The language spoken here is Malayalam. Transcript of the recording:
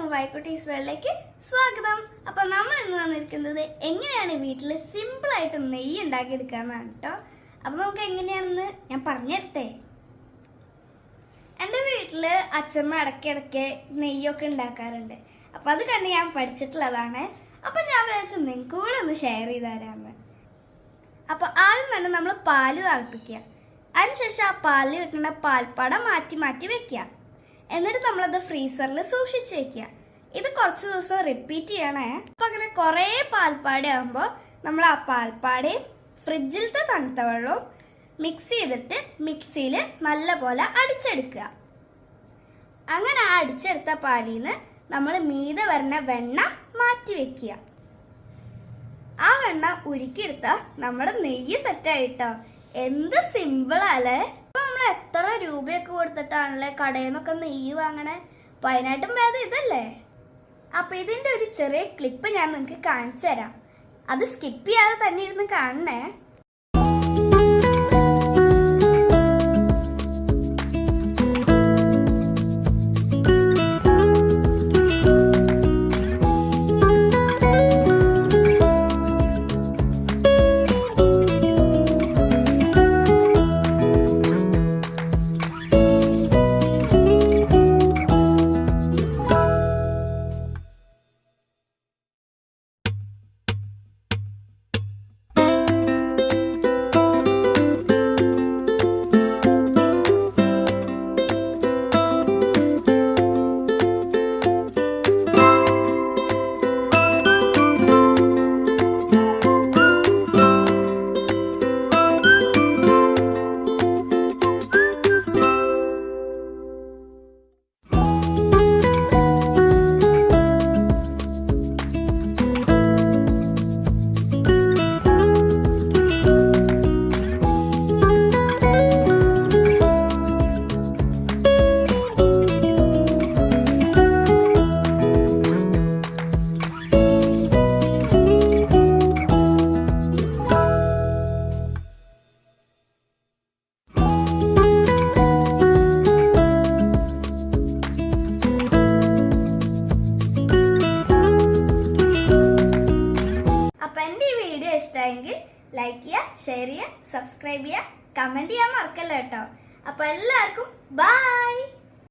എല്ലാവർക്കും വൈക്കുട്ടീസ് വേൾഡിലേക്ക് സ്വാഗതം. അപ്പോൾ നമ്മൾ ഇന്ന് വന്നിരിക്കുന്നത് എങ്ങനെയാണ് വീട്ടിൽ സിമ്പിളായിട്ട് നെയ്യ് ഉണ്ടാക്കിയെടുക്കാമെന്നാണ് കേട്ടോ. അപ്പോൾ നമുക്ക് എങ്ങനെയാണെന്ന് ഞാൻ പറഞ്ഞുതരട്ടെ. എൻ്റെ വീട്ടിൽ അച്ഛമ്മ ഇടയ്ക്കിടയ്ക്ക് നെയ്യൊക്കെ ഉണ്ടാക്കാറുണ്ട്. അപ്പോൾ അത് കണ്ട് ഞാൻ പഠിച്ചിട്ടുള്ളതാണ്. അപ്പോൾ ഞാൻ വിചാരിച്ചു നിങ്ങൾക്ക് കൂടെ ഒന്ന് ഷെയർ ചെയ്ത് തരാമെന്ന്. അപ്പോൾ ആദ്യം തന്നെ നമ്മൾ പാല് തിളപ്പിക്കുക. അതിനുശേഷം ആ പാലിൽ കിട്ടുന്ന പാൽപ്പാട മാറ്റി മാറ്റി വെക്കുക. എന്നിട്ട് നമ്മളത് ഫ്രീസറിൽ സൂക്ഷിച്ച് വെക്കുക. ഇത് കുറച്ച് ദിവസം റിപ്പീറ്റ് ചെയ്യണേ. അപ്പം അങ്ങനെ കുറേ പാൽപ്പാട ആകുമ്പോൾ നമ്മൾ ആ പാൽപ്പാടയും ഫ്രിഡ്ജിലത്തെ തണുത്ത വെള്ളവും മിക്സ് ചെയ്തിട്ട് മിക്സിയിൽ നല്ലപോലെ അടിച്ചെടുക്കുക. അങ്ങനെ ആ അടിച്ചെടുത്ത പാലിൽ നിന്ന് നമ്മൾ മീതെ വരുന്ന വെണ്ണ മാറ്റി വെക്കുക. ആ വെണ്ണ ഉരുക്കിയെടുത്താൽ നമ്മുടെ നെയ്യ് സെറ്റായിട്ടോ. എന്ത് സിമ്പിളല്ലേ. അപ്പൊ നമ്മൾ എത്ര രൂപയൊക്കെ കൊടുത്തിട്ടാണല്ലേ കടയിൽ നിന്നൊക്കെ നെയ്യ് വാങ്ങണേ. അപ്പൊ അതിനായിട്ടും ഭേദം ഇതല്ലേ. അപ്പൊ ഇതിന്റെ ഒരു ചെറിയ ക്ലിപ്പ് ഞാൻ നിങ്ങൾക്ക് കാണിച്ചു തരാം. അത് സ്കിപ്പ് ചെയ്യാതെ തന്നെ ഇരുന്ന് കാണണേ. എൻ്റെ ഈ വീഡിയോ ഇഷ്ടമായെങ്കിൽ ലൈക്ക് ചെയ്യുക, ഷെയർ ചെയ്യുക, സബ്സ്ക്രൈബ് ചെയ്യുക, കമൻറ്റ് ചെയ്യാൻ മറക്കല്ല കേട്ടോ. അപ്പോൾ എല്ലാവർക്കും ബൈ.